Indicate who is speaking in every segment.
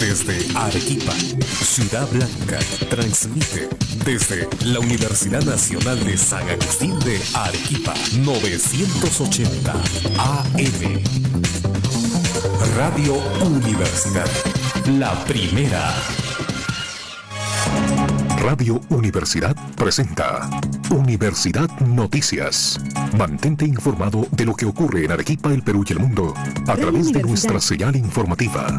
Speaker 1: Desde Arequipa, Ciudad Blanca, transmite desde la Universidad Nacional de San Agustín de Arequipa, 980 AM. Radio Universidad, la primera. Radio Universidad presenta Universidad Noticias. Mantente informado de lo que ocurre en Arequipa, el Perú y el mundo a través de nuestra señal informativa.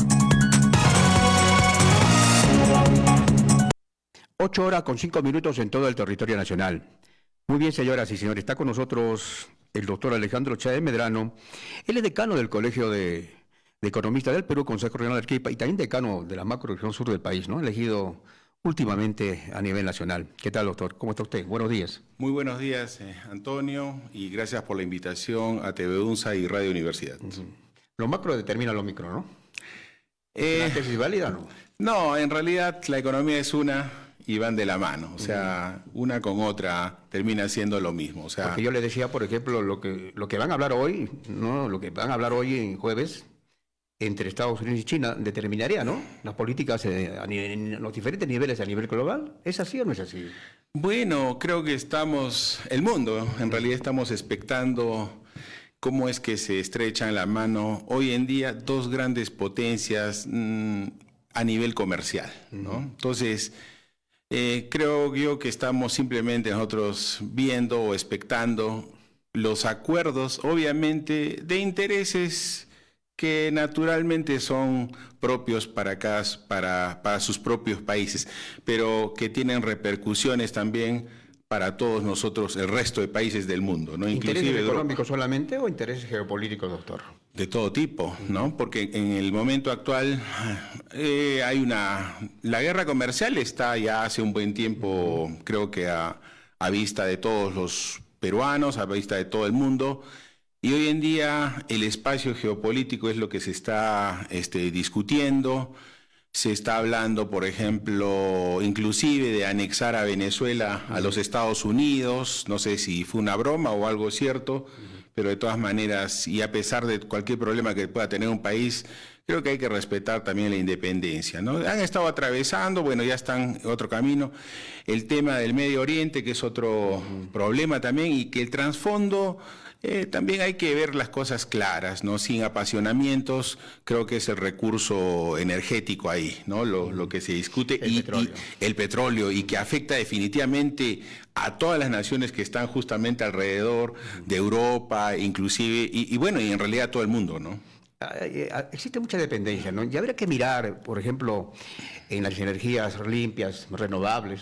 Speaker 2: 8:05 en todo el territorio nacional. Muy bien, señoras y señores, está con nosotros el doctor Alejandro Chávez Medrano. Él es decano del Colegio de Economistas del Perú, Consejo Regional de Arequipa, y también decano de la macrorregión sur del país, ¿no? Elegido últimamente a nivel nacional. ¿Qué tal, doctor? ¿Cómo está usted? Buenos días.
Speaker 3: Muy buenos días, Antonio, y gracias por la invitación a TV UNSA y Radio Universidad.
Speaker 2: Lo macro determina lo micro, ¿no? ¿Es una tesis válida, no?
Speaker 3: No, en realidad la economía es una y van de la mano, o sea, una con otra termina siendo lo mismo. O sea,
Speaker 2: porque yo le decía, por ejemplo, lo que van a hablar hoy, ¿no? Lo que van a hablar hoy en jueves entre Estados Unidos y China determinaría, ¿no?, las políticas en los diferentes niveles a nivel global. ¿Es así o no es así?
Speaker 3: Bueno, creo que el mundo, en realidad estamos expectando cómo es que se estrechan la mano hoy en día dos grandes potencias a nivel comercial, ¿no? Entonces, creo yo que estamos simplemente nosotros viendo o expectando los acuerdos, obviamente, de intereses que naturalmente son propios para sus propios países, pero que tienen repercusiones también para todos nosotros, el resto de países del mundo, ¿no?
Speaker 2: ¿Intereses económicos solamente o intereses geopolíticos, doctor?
Speaker 3: De todo tipo, ¿no? Porque en el momento actual la guerra comercial está ya hace un buen tiempo, creo que a vista de todos los peruanos, a vista de todo el mundo. Y hoy en día el espacio geopolítico es lo que se está discutiendo. Se está hablando, por ejemplo, inclusive de anexar a Venezuela a los Estados Unidos. No sé si fue una broma o algo cierto, pero de todas maneras, y a pesar de cualquier problema que pueda tener un país, creo que hay que respetar también la independencia, ¿no? Han estado atravesando, bueno, ya están en otro camino, el tema del Medio Oriente, que es otro problema también, y que el trasfondo también hay que ver las cosas claras, ¿no? Sin apasionamientos. Creo que es el recurso energético ahí, ¿no? Lo que se discute, y el petróleo, y que afecta definitivamente a todas las naciones que están justamente alrededor de Europa, inclusive, y bueno, y en realidad a todo el mundo, ¿no?
Speaker 2: Existe mucha dependencia, ¿no? Y habría que mirar, por ejemplo, en las energías limpias, renovables.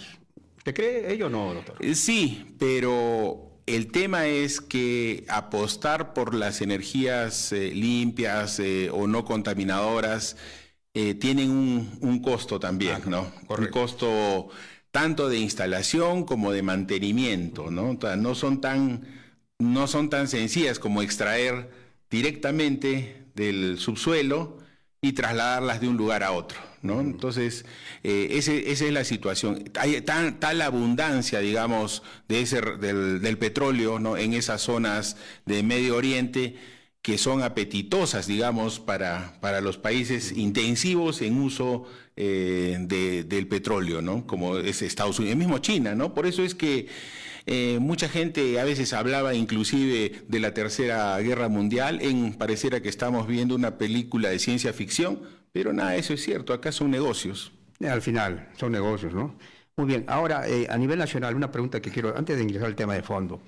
Speaker 2: ¿Usted cree ello o no, doctor?
Speaker 3: Sí, pero el tema es que apostar por las energías limpias o no contaminadoras tienen un costo también, ¿no?
Speaker 2: Correcto.
Speaker 3: Un costo tanto de instalación como de mantenimiento, ¿no? O sea, no son tan sencillas como extraer directamente del subsuelo y trasladarlas de un lugar a otro, ¿no? Entonces, esa es la situación. Hay tal abundancia, digamos, del petróleo, ¿no?, en esas zonas de Medio Oriente, que son apetitosas, digamos, para los países intensivos en uso del petróleo, ¿no?, como es Estados Unidos, mismo China, ¿no? Por eso es que mucha gente a veces hablaba inclusive de la Tercera Guerra Mundial, pareciera que estamos viendo una película de ciencia ficción, pero nada, eso es cierto, acá son negocios.
Speaker 2: Al final, son negocios, ¿no? Muy bien, ahora, a nivel nacional, una pregunta que quiero, antes de ingresar al tema de fondo.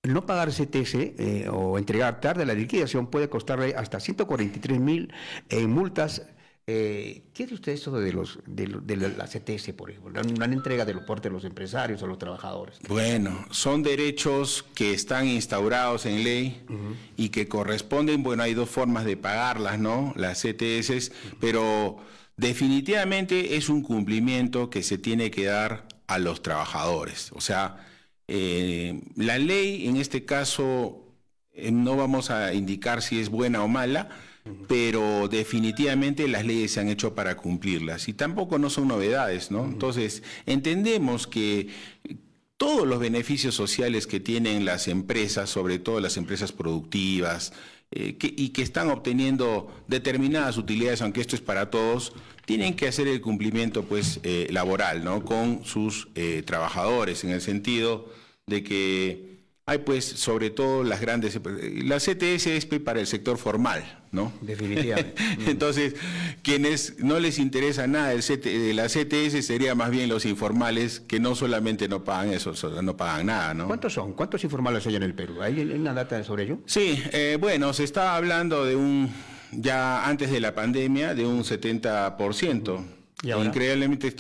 Speaker 2: No pagar CTS o entregar tarde la liquidación puede costarle hasta 143.000 en multas. ¿Qué dice usted eso de la CTS, por ejemplo? Una entrega de los portes de los empresarios o los trabajadores.
Speaker 3: Bueno, son derechos que están instaurados en ley y que corresponden, bueno, hay dos formas de pagarlas, ¿no?, las CTS, pero definitivamente es un cumplimiento que se tiene que dar a los trabajadores. O sea, la ley en este caso no vamos a indicar si es buena o mala, pero definitivamente las leyes se han hecho para cumplirlas y tampoco no son novedades, ¿no? Entonces, entendemos que todos los beneficios sociales que tienen las empresas, sobre todo las empresas productivas, y que están obteniendo determinadas utilidades, aunque esto es para todos, tienen que hacer el cumplimiento pues laboral, ¿no?, con sus trabajadores, en el sentido de que hay pues sobre todo las grandes, la CTS es para el sector formal, ¿no?
Speaker 2: Definitivamente.
Speaker 3: Entonces, quienes no les interesa nada de la CTS sería más bien los informales, que no solamente no pagan eso, no pagan nada, ¿no?
Speaker 2: ¿Cuántos son? ¿Cuántos informales hay en el Perú? ¿Hay una data sobre ello?
Speaker 3: Sí, bueno, se estaba hablando de ya antes de la pandemia, de un 70%.
Speaker 2: ¿Y ahora?
Speaker 3: Increíblemente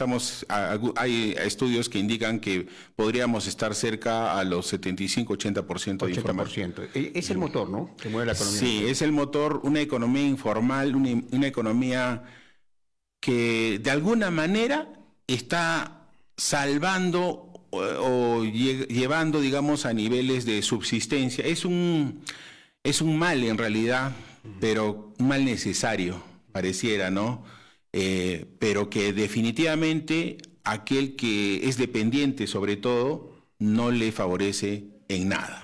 Speaker 3: hay estudios que indican que podríamos estar cerca a los 75-80% de informales.
Speaker 2: 80%. Es el motor, ¿no?, que mueve la economía.
Speaker 3: Sí, es el motor, una economía informal, una economía que de alguna manera está salvando o llevando, digamos, a niveles de subsistencia. Es un mal en realidad, pero un mal necesario, pareciera, ¿no? Pero que definitivamente aquel que es dependiente, sobre todo, no le favorece en nada.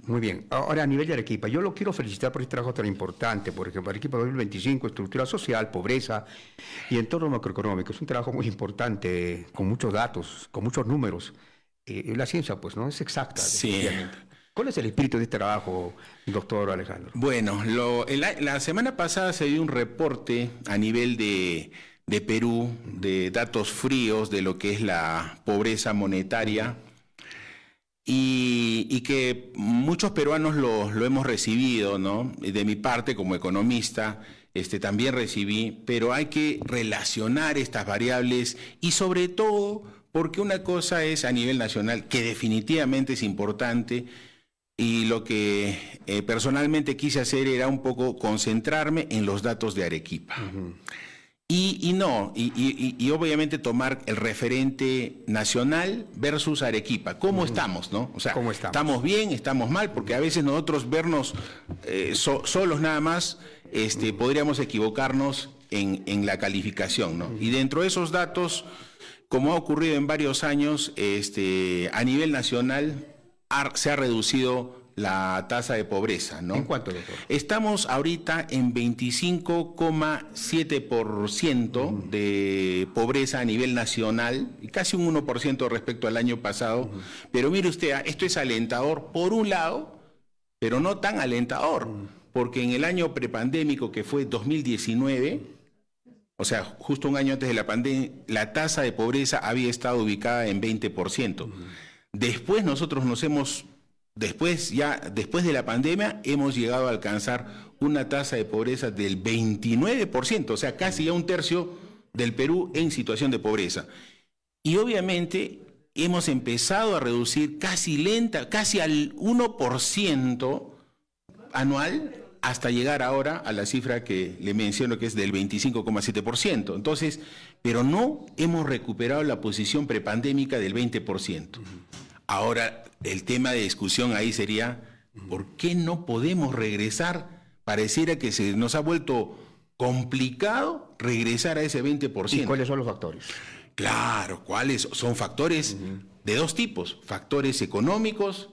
Speaker 2: Muy bien. Ahora, a nivel de Arequipa, yo lo quiero felicitar por este trabajo tan importante, por ejemplo, Arequipa 2025, estructura social, pobreza y entorno macroeconómico. Es un trabajo muy importante, con muchos datos, con muchos números. La ciencia, pues, ¿no?, es exacta.
Speaker 3: Sí.
Speaker 2: ¿Cuál es el espíritu de este trabajo, doctor Alejandro?
Speaker 3: Bueno, la semana pasada se dio un reporte a nivel de Perú, de datos fríos de lo que es la pobreza monetaria, y que muchos peruanos lo hemos recibido, ¿no? De mi parte, como economista, también recibí, pero hay que relacionar estas variables y sobre todo porque una cosa es a nivel nacional, que definitivamente es importante, y lo que personalmente quise hacer era un poco concentrarme en los datos de Arequipa. Y obviamente tomar el referente nacional versus Arequipa. ¿Cómo estamos, no? O sea,
Speaker 2: ¿cómo estamos?
Speaker 3: ¿Estamos bien? ¿Estamos mal? Porque a veces nosotros vernos solos nada más, podríamos equivocarnos en la calificación, ¿no? Y dentro de esos datos, como ha ocurrido en varios años, a nivel nacional se ha reducido la tasa de pobreza, ¿no?
Speaker 2: ¿En cuánto, doctor?
Speaker 3: Estamos ahorita en 25,7% de pobreza a nivel nacional, y casi un 1% respecto al año pasado. Pero mire usted, esto es alentador por un lado, pero no tan alentador, porque en el año prepandémico, que fue 2019, o sea, justo un año antes de la pandemia, la tasa de pobreza había estado ubicada en 20%. Después nosotros después de la pandemia, hemos llegado a alcanzar una tasa de pobreza del 29%, o sea, casi ya un tercio del Perú en situación de pobreza. Y obviamente hemos empezado a reducir casi al 1% anual, hasta llegar ahora a la cifra que le menciono, que es del 25,7%. Entonces, pero no hemos recuperado la posición prepandémica del 20%. Ahora, el tema de discusión ahí sería, ¿por qué no podemos regresar? Pareciera que se nos ha vuelto complicado regresar a ese 20%.
Speaker 2: ¿Y cuáles son los factores?
Speaker 3: Claro, ¿cuáles? Son factores de dos tipos, factores económicos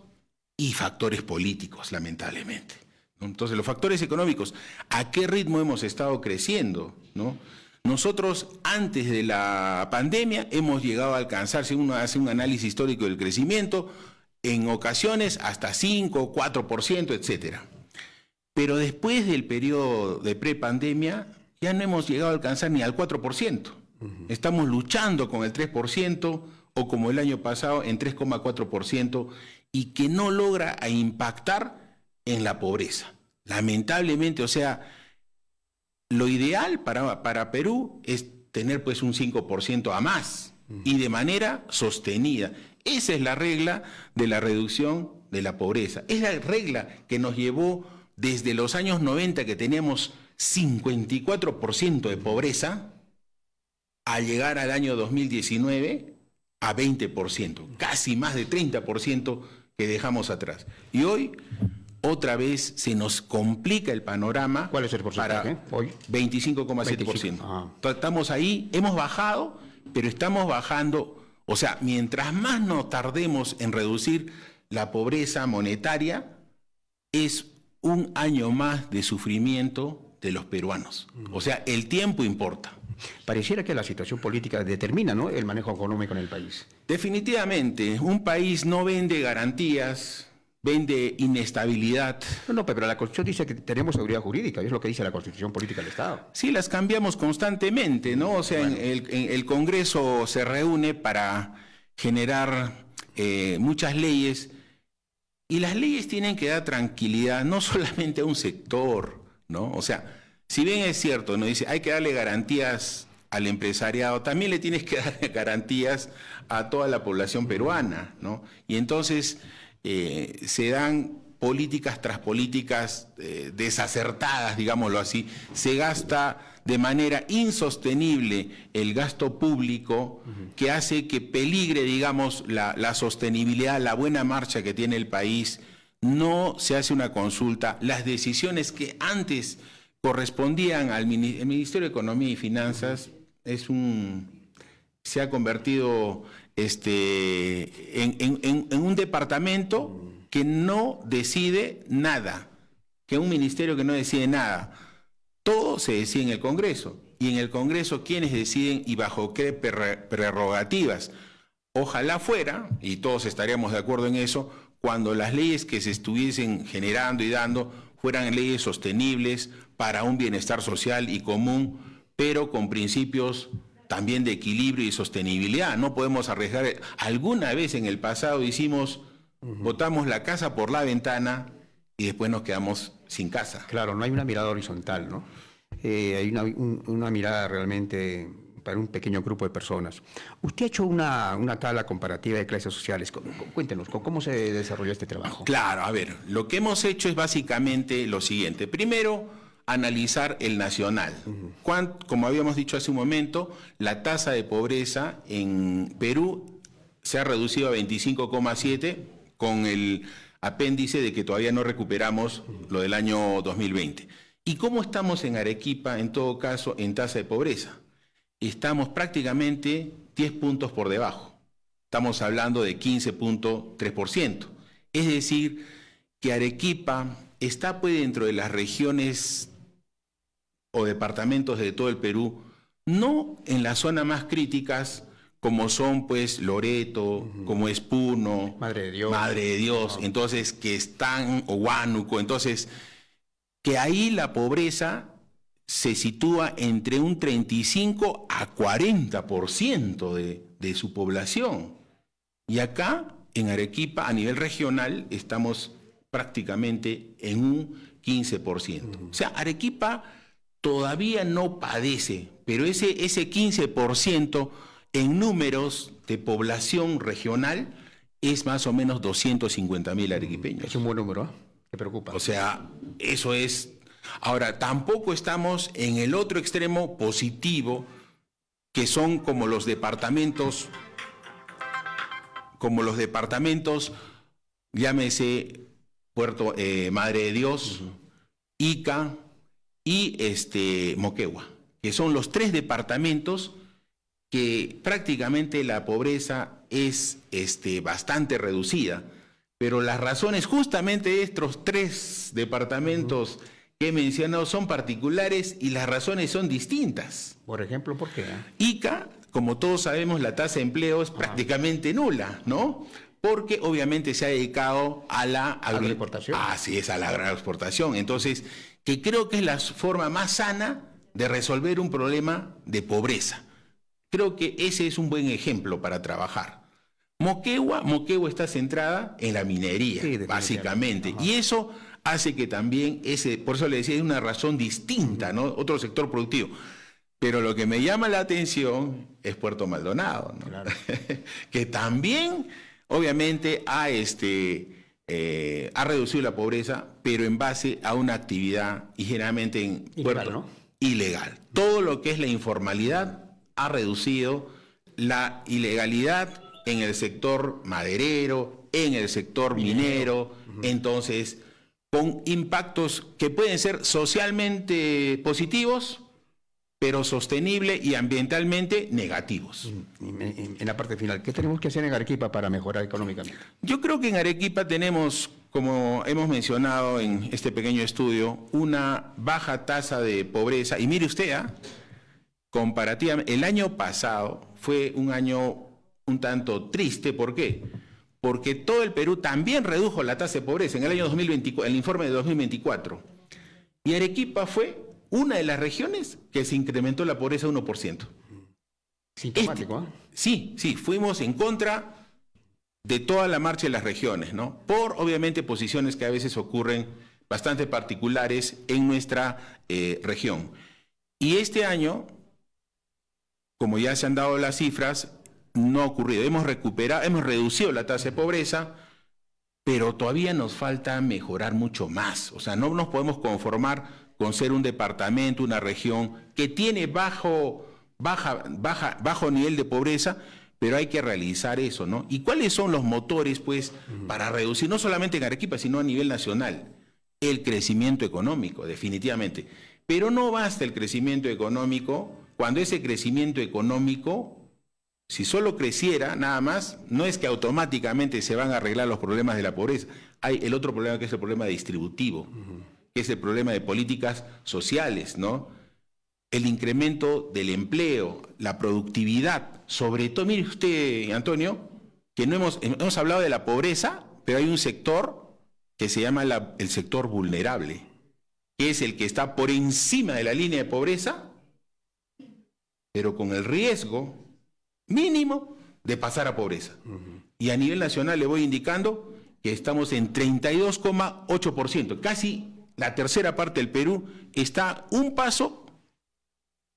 Speaker 3: y factores políticos, lamentablemente. Entonces, los factores económicos, ¿a qué ritmo hemos estado creciendo, ¿no? Nosotros, antes de la pandemia, hemos llegado a alcanzar, si uno hace un análisis histórico del crecimiento, en ocasiones hasta 5, 4%, etcétera. Pero después del periodo de prepandemia, ya no hemos llegado a alcanzar ni al 4%. Estamos luchando con el 3%, o como el año pasado, en 3,4%, y que no logra impactar en la pobreza. Lamentablemente, o sea, lo ideal para Perú es tener pues un 5% a más y de manera sostenida. Esa es la regla de la reducción de la pobreza. Es la regla que nos llevó desde los años 90, que teníamos 54% de pobreza, a llegar al año 2019 a 20%, casi más de 30% que dejamos atrás. Y hoy otra vez se nos complica el panorama.
Speaker 2: ¿Cuál es el porcentaje hoy?
Speaker 3: 25,7%. Estamos ahí, hemos bajado, pero estamos bajando. O sea, mientras más nos tardemos en reducir la pobreza monetaria, es un año más de sufrimiento de los peruanos. O sea, el tiempo importa.
Speaker 2: Pareciera que la situación política determina, ¿no?, el manejo económico en el país.
Speaker 3: Definitivamente, un país no vende garantías, vende inestabilidad.
Speaker 2: No, pero la Constitución dice que tenemos seguridad jurídica, y es lo que dice la Constitución Política del Estado.
Speaker 3: Sí, las cambiamos constantemente, ¿no? O sea, bueno, el Congreso se reúne para generar muchas leyes, y las leyes tienen que dar tranquilidad no solamente a un sector, ¿no? O sea, si bien es cierto, ¿no?, dice, hay que darle garantías al empresariado, también le tienes que dar garantías a toda la población peruana, ¿no? Y entonces se dan políticas tras políticas desacertadas, digámoslo así. Se gasta de manera insostenible el gasto público, que hace que peligre, digamos, la sostenibilidad, la buena marcha que tiene el país. No se hace una consulta. Las decisiones que antes correspondían al Ministerio de Economía y Finanzas se ha convertido en un departamento que no decide nada, que un ministerio que no decide nada. Todo se decide en el Congreso. Y en el Congreso, ¿quiénes deciden y bajo qué prerrogativas? Ojalá fuera, y todos estaríamos de acuerdo en eso, cuando las leyes que se estuviesen generando y dando fueran leyes sostenibles para un bienestar social y común, pero con principios también de equilibrio y sostenibilidad. No podemos arriesgar. Alguna vez en el pasado botamos la casa por la ventana y después nos quedamos sin casa.
Speaker 2: Claro, no hay una mirada horizontal, ¿no? Hay una mirada realmente para un pequeño grupo de personas. Usted ha hecho una tabla comparativa de clases sociales. Cuéntenos, ¿cómo se desarrolló este trabajo?
Speaker 3: Claro, a ver, lo que hemos hecho es básicamente lo siguiente. Primero, analizar el nacional. Como habíamos dicho hace un momento, la tasa de pobreza en Perú se ha reducido a 25,7 con el apéndice de que todavía no recuperamos lo del año 2020. ¿Y cómo estamos en Arequipa, en todo caso, en tasa de pobreza? Estamos prácticamente 10 puntos por debajo. Estamos hablando de 15,3%. Es decir, que Arequipa está pues dentro de las regiones o departamentos de todo el Perú, no en las zonas más críticas, como son pues Loreto, como es Puno,
Speaker 2: Madre de Dios,
Speaker 3: entonces que están, o Huánuco, entonces que ahí la pobreza se sitúa entre un 35 a 40% de su población. Y acá, en Arequipa, a nivel regional, estamos prácticamente en un 15%. O sea, Arequipa todavía no padece, pero ese 15% en números de población regional es más o menos 250.000 arequipeños.
Speaker 2: Es un buen número, ¿eh? Que preocupa.
Speaker 3: O sea, eso es. Ahora, tampoco estamos en el otro extremo positivo, que son como los departamentos, llámese Puerto Madre de Dios, Ica y Moquegua, que son los tres departamentos que prácticamente la pobreza es bastante reducida, pero las razones justamente de estos tres departamentos que he mencionado son particulares y las razones son distintas.
Speaker 2: Por ejemplo, ¿por qué?
Speaker 3: Ica, como todos sabemos, la tasa de empleo es prácticamente nula, ¿no? Porque obviamente se ha dedicado a la
Speaker 2: agroexportación.
Speaker 3: Así es, a la agroexportación. Entonces, que creo que es la forma más sana de resolver un problema de pobreza. Creo que ese es un buen ejemplo para trabajar. Moquegua está centrada en la minería, sí, básicamente. Y eso hace que también por eso le decía, es una razón distinta, ¿no? Otro sector productivo. Pero lo que me llama la atención es Puerto Maldonado, ¿no? Claro. Que también, obviamente, ha reducido la pobreza, pero en base a una actividad, y generalmente en Puerto, ¿no? Ilegal. Todo lo que es la informalidad ha reducido la ilegalidad en el sector maderero, en el sector minero, entonces, con impactos que pueden ser socialmente positivos, pero sostenible y ambientalmente negativos.
Speaker 2: En la parte final, ¿qué tenemos que hacer en Arequipa para mejorar económicamente?
Speaker 3: Yo creo que en Arequipa tenemos como hemos mencionado en este pequeño estudio, una baja tasa de pobreza. Y mire usted, comparativamente, el año pasado fue un año un tanto triste. ¿Por qué? Porque todo el Perú también redujo la tasa de pobreza en el año 2024, el informe de 2024. Y Arequipa fue una de las regiones que se incrementó la pobreza 1%.
Speaker 2: Sintomático,
Speaker 3: Sí, fuimos en contra de toda la marcha de las regiones, ¿no? Por, obviamente, posiciones que a veces ocurren bastante particulares en nuestra región. Y este año, como ya se han dado las cifras, no ha ocurrido. Hemos reducido la tasa de pobreza, pero todavía nos falta mejorar mucho más. O sea, no nos podemos conformar con ser un departamento, una región que tiene bajo nivel de pobreza, pero hay que realizar eso, ¿no? ¿Y cuáles son los motores, pues, para reducir, no solamente en Arequipa, sino a nivel nacional? El crecimiento económico, definitivamente. Pero no basta el crecimiento económico, cuando ese crecimiento económico, si solo creciera nada más, no es que automáticamente se van a arreglar los problemas de la pobreza. Hay el otro problema, que es el problema distributivo, que es el problema de políticas sociales, ¿no? El incremento del empleo, la productividad, sobre todo, mire usted, Antonio, que no hemos hablado de la pobreza, pero hay un sector que se llama el sector vulnerable, que es el que está por encima de la línea de pobreza, pero con el riesgo mínimo de pasar a pobreza. Y a nivel nacional le voy indicando que estamos en 32,8%, casi la tercera parte del Perú está un paso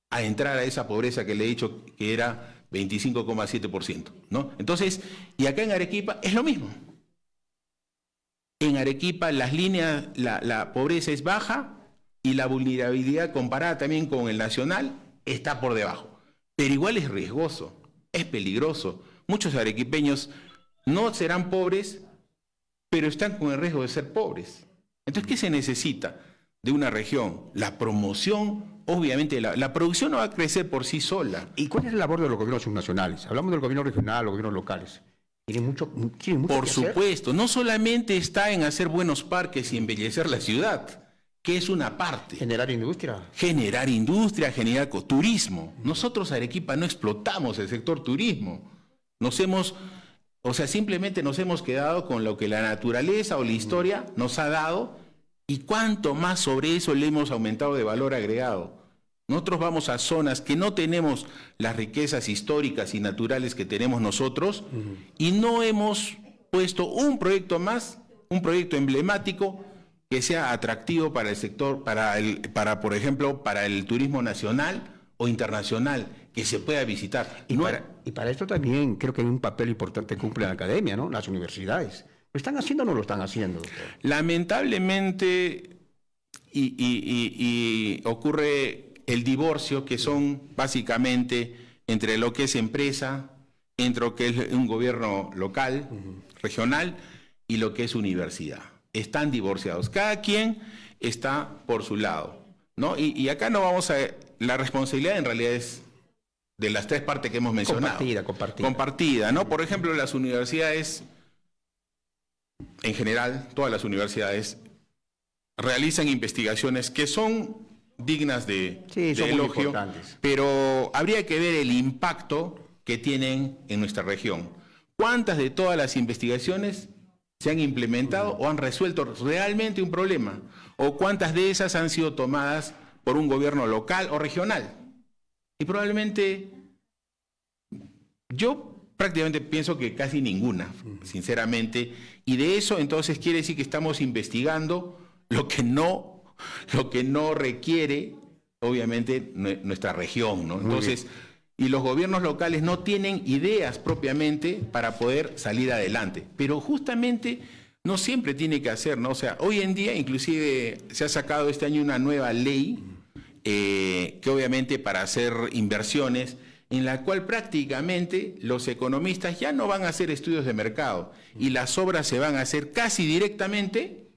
Speaker 3: a entrar a esa pobreza que le he dicho que era 25,7%, ¿no? Entonces, y acá en Arequipa es lo mismo. En Arequipa la pobreza es baja y la vulnerabilidad comparada también con el nacional está por debajo. Pero igual es riesgoso, es peligroso. Muchos arequipeños no serán pobres, pero están con el riesgo de ser pobres. Entonces, ¿qué se necesita de una región? La promoción. Obviamente, la producción no va a crecer por sí sola.
Speaker 2: ¿Y cuál es la labor de los gobiernos subnacionales? Hablamos del gobierno regional, los gobiernos locales. ¿Tienen mucho
Speaker 3: por supuesto, no solamente está en hacer buenos parques y embellecer la ciudad, que es una parte.
Speaker 2: ¿Generar industria?
Speaker 3: Generar industria, generar turismo. Nosotros, Arequipa, no explotamos el sector turismo. Simplemente nos hemos quedado con lo que la naturaleza o la historia nos ha dado, y cuánto más sobre eso le hemos aumentado de valor agregado. Nosotros vamos a zonas que no tenemos las riquezas históricas y naturales que tenemos nosotros, y no hemos puesto un proyecto más, un proyecto emblemático que sea atractivo para el sector, por ejemplo, para el turismo nacional o internacional, que se pueda visitar.
Speaker 2: Y para esto también creo que hay un papel importante que cumple la academia, ¿no? Las universidades. ¿Lo están haciendo o no lo están haciendo, doctor? Lamentablemente,
Speaker 3: y ocurre el divorcio, que son básicamente entre lo que es empresa, entre lo que es un gobierno local, regional, y lo que es universidad. Están divorciados. Cada quien está por su lado, ¿no? Y acá no vamos a... La responsabilidad en realidad es de las tres partes que hemos mencionado. Compartida, ¿no? Por ejemplo, las universidades... En general, todas las universidades realizan investigaciones que son dignas de elogio, pero habría que ver el impacto que tienen en nuestra región. ¿Cuántas de todas las investigaciones se han implementado o han resuelto realmente un problema? ¿O cuántas de esas han sido tomadas por un gobierno local o regional? Y probablemente yo prácticamente pienso que casi ninguna, sinceramente, y de eso entonces quiere decir que estamos investigando lo que no requiere, obviamente, nuestra región, ¿no? Entonces, y los gobiernos locales no tienen ideas propiamente para poder salir adelante, pero justamente no siempre tiene que hacer, ¿no? O sea, hoy en día inclusive se ha sacado este año una nueva ley que obviamente para hacer inversiones, en la cual prácticamente los economistas ya no van a hacer estudios de mercado y las obras se van a hacer casi directamente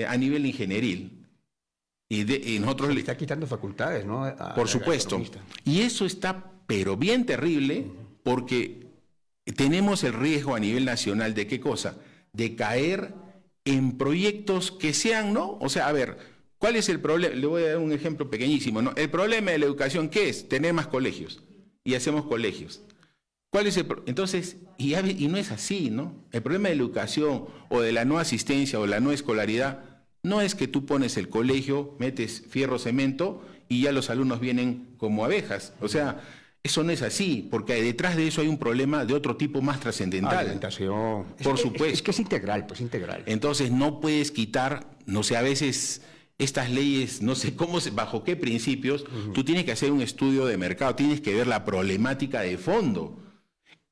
Speaker 3: a nivel ingenieril. Y nosotros
Speaker 2: le está quitando facultades, ¿no?
Speaker 3: Por supuesto. Y eso está, pero bien terrible, porque tenemos el riesgo a nivel nacional de ¿qué cosa? de caer en proyectos que sean, ¿no? O sea, a ver, ¿cuál es el problema? Le voy a dar un ejemplo pequeñísimo, ¿no? El problema de la educación, ¿qué es? Tener más colegios. Y hacemos colegios. ¿Cuál es Entonces, y no es así, ¿no? El problema de la educación o de la no asistencia o la no escolaridad no es que tú pones el colegio, metes fierro, cemento y ya los alumnos vienen como abejas. O sea, eso no es así, porque detrás de eso hay un problema de otro tipo más trascendental.
Speaker 2: Alimentación.
Speaker 3: Por supuesto.
Speaker 2: Es que es integral, pues integral.
Speaker 3: Entonces no puedes quitar, no sé, a veces estas leyes, no sé cómo, bajo qué principios, tú tienes que hacer un estudio de mercado, tienes que ver la problemática de fondo.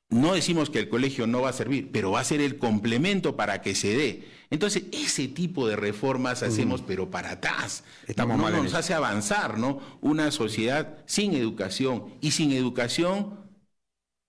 Speaker 3: No decimos que el colegio no va a servir, pero va a ser el complemento para que se dé. Entonces, ese tipo de reformas hacemos, pero para atrás.
Speaker 2: Estamos mal en
Speaker 3: nos
Speaker 2: eso.
Speaker 3: hace avanzar, ¿no? Una sociedad sin educación. Y sin educación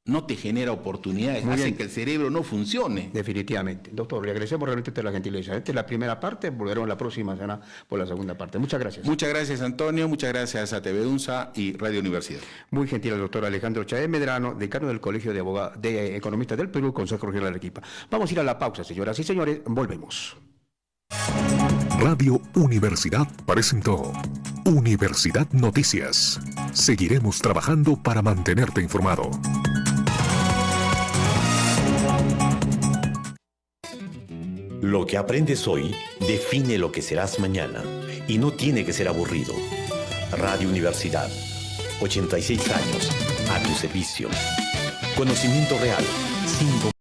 Speaker 3: no te genera oportunidades,
Speaker 2: Muy
Speaker 3: hace
Speaker 2: bien.
Speaker 3: que el cerebro no funcione.
Speaker 2: Definitivamente. Doctor, le agradecemos realmente de la gentileza. Esta es la primera parte, volveremos la próxima semana por la segunda parte. Muchas gracias.
Speaker 3: Muchas gracias, Antonio. Muchas gracias a TV UNSA y Radio Universidad.
Speaker 2: Muy gentil el doctor Alejandro Chaé Medrano, decano del Colegio de Economistas del Perú, Consejo Regional de Arequipa. Vamos a ir a la pausa, señoras y señores. Volvemos.
Speaker 1: Radio Universidad presentó Universidad Noticias. Seguiremos trabajando para mantenerte informado.
Speaker 4: Lo que aprendes hoy define lo que serás mañana y no tiene que ser aburrido. Radio Universidad, 86 años a tu servicio. Conocimiento real, sin